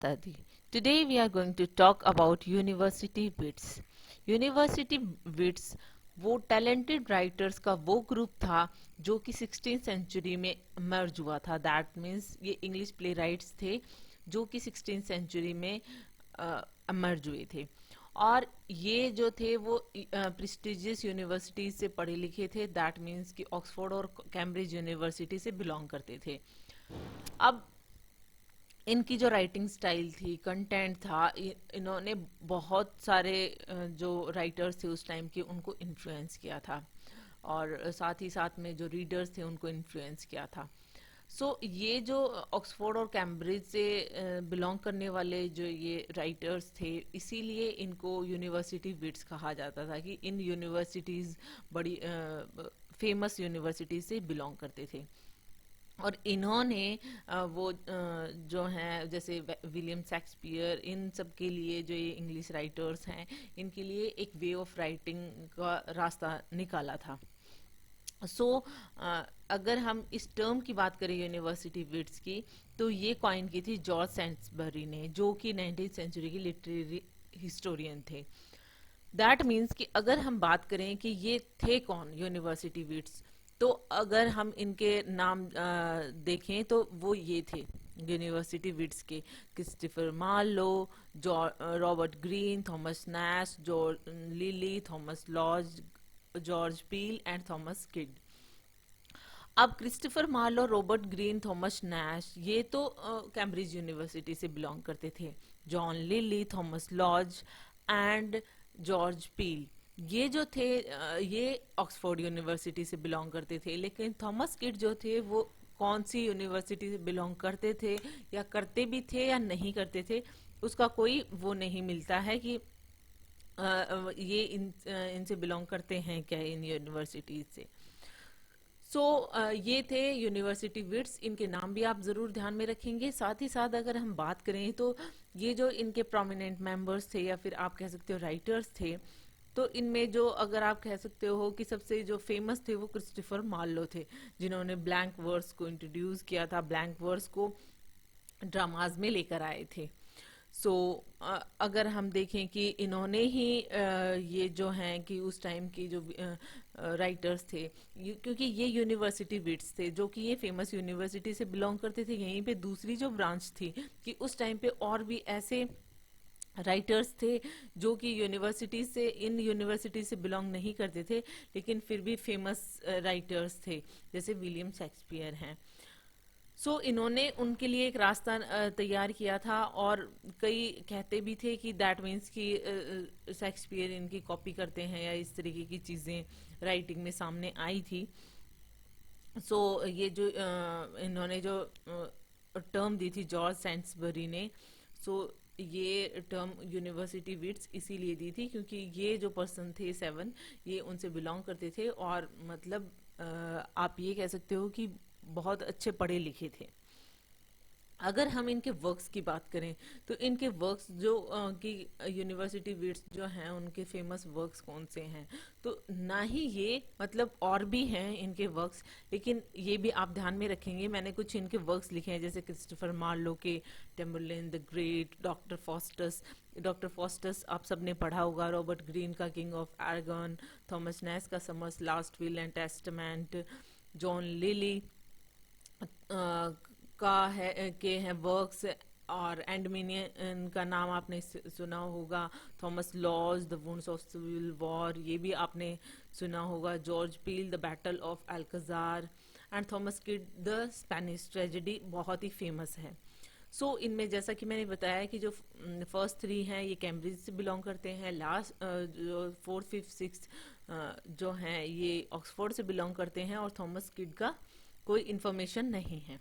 Tadi. Today we are going to talk about University Wits. University Wits वो talented writers का वो group था जो कि 16th सेंचुरी में मर्ज हुआ था. दैट मीन्स ये इंग्लिश प्ले राइट्स थे जो कि 16th सेंचुरी में मर्ज हुए थे. और ये जो थे वो प्रेस्टिजियस यूनिवर्सिटीज से पढ़े लिखे थे. दैट मीन्स कि ऑक्सफोर्ड और कैम्ब्रिज यूनिवर्सिटी से बिलोंग करते थे. अब इनकी जो राइटिंग स्टाइल थी, कंटेंट था, इन्होंने बहुत सारे जो राइटर्स थे उस टाइम के उनको इन्फ्लुएंस किया था और साथ ही साथ में जो रीडर्स थे उनको इन्फ्लुएंस किया था. ये जो ऑक्सफोर्ड और कैम्ब्रिज से बिलोंग करने वाले जो ये राइटर्स थे, इसीलिए इनको यूनिवर्सिटी विट्स कहा जाता था कि इन यूनिवर्सिटीज बड़ी फेमस यूनिवर्सिटीज से बिलोंग करते थे. और इन्होंने जो हैं जैसे विलियम शेक्सपियर, इन सब के लिए जो ये इंग्लिश राइटर्स हैं, इनके लिए एक वे ऑफ राइटिंग का रास्ता निकाला था. अगर हम इस टर्म की बात करें यूनिवर्सिटी विट्स की, तो ये कॉइन की थी जॉर्ज सेंट्सबरी ने, जो कि 19th सेंचुरी के लिटरेरी हिस्टोरियन थे. दैट मीन्स कि अगर हम बात करें कि ये थे कौन यूनिवर्सिटी विट्स, तो अगर हम इनके नाम देखें तो वो ये थे यूनिवर्सिटी विट्स के: Christopher Marlowe, Robert Greene, Thomas Nashe, George Lyly, Thomas Lodge, George Peele and Thomas Kyd. अब Christopher Marlowe, Robert Greene, Thomas Nashe, ये तो कैम्ब्रिज यूनिवर्सिटी से बिलोंग करते थे. John Lyly, Thomas Lodge and George Peele, ये जो थे ये ऑक्सफोर्ड यूनिवर्सिटी से बिलोंग करते थे. लेकिन थॉमस किड जो थे वो कौन सी यूनिवर्सिटी से बिलोंग करते थे, या करते भी थे या नहीं करते थे, उसका कोई वो नहीं मिलता है कि ये इनसे बिलोंग करते हैं क्या इन यूनिवर्सिटीज से. ये थे यूनिवर्सिटी विट्स. इनके नाम भी आप जरूर ध्यान में रखेंगे. साथ ही साथ अगर हम बात करें तो ये जो इनके प्रोमिनेंट मेंबर्स थे, या फिर आप कह सकते हो राइटर्स थे, तो इनमें जो अगर आप कह सकते हो कि सबसे जो फेमस थे वो क्रिस्टोफर मार्लो थे, जिन्होंने ब्लैंक वर्स को इंट्रोड्यूस किया था, ब्लैंक वर्स को ड्रामाज में लेकर आए थे. अगर हम देखें कि इन्होंने ही ये जो हैं कि उस टाइम की जो राइटर्स थे, क्योंकि ये यूनिवर्सिटी विट्स थे जो कि ये फेमस यूनिवर्सिटी से बिलोंग करते थे. यहीं पे दूसरी जो ब्रांच थी कि उस टाइम पे और भी ऐसे राइटर्स थे जो कि यूनिवर्सिटी से, इन यूनिवर्सिटी से बिलोंग नहीं करते थे, लेकिन फिर भी फेमस राइटर्स थे, जैसे विलियम शेक्सपियर हैं. इन्होंने उनके लिए एक रास्ता तैयार किया था. और कई कहते भी थे कि दैट मीन्स कि शेक्सपियर इनकी कॉपी करते हैं, या इस तरीके की चीजें राइटिंग में सामने आई थी. ये जो इन्होंने जो टर्म दी थी जॉर्ज सेंट्सबरी ने, ये टर्म यूनिवर्सिटी विट्स इसीलिए दी थी क्योंकि ये जो पर्सन थे 7, ये उनसे बिलोंग करते थे. और मतलब आप ये कह सकते हो कि बहुत अच्छे पढ़े लिखे थे. अगर हम इनके वर्क्स की बात करें तो इनके वर्क्स जो कि यूनिवर्सिटी विट्स जो हैं, उनके फेमस वर्क्स कौन से हैं, तो ना ही ये, मतलब और भी हैं इनके वर्क्स, लेकिन ये भी आप ध्यान में रखेंगे. मैंने कुछ इनके वर्क्स लिखे हैं, जैसे क्रिस्टोफर मार्लो के टेम्बरलिन द ग्रेट, डॉक्टर फॉस्टस आप सबने पढ़ा होगा, रॉबर्ट ग्रीन का किंग ऑफ एरागन, थॉमस नैश का summers last will and testament, John lily का है के हैं वर्क्स, और एंडमिनियन का नाम आपने सुना होगा, Thomas Lodge the wounds of civil war, ये भी आपने सुना होगा, George Peele the battle of Alcazar, and Thomas Kyd the Spanish tragedy बहुत ही फेमस है. इनमें जैसा कि मैंने बताया कि जो फर्स्ट 3 हैं ये कैम्ब्रिज से बिलोंग करते हैं, लास्ट जो 4th 5th 6th जो हैं ये ऑक्सफोर्ड से बिलोंग करते हैं, और थॉमस किड का कोई इंफॉर्मेशन नहीं है.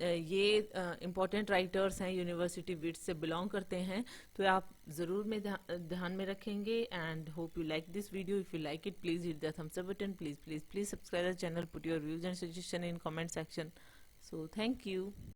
ये इम्पोर्टेंट राइटर्स हैं, यूनिवर्सिटी विट्स से बिलोंग करते हैं, तो आप ज़रूर में ध्यान में रखेंगे. And hope you like this video. If you like it, please hit the thumbs up button. Please subscribe our channel, put your views and suggestion in comment section. So thank you.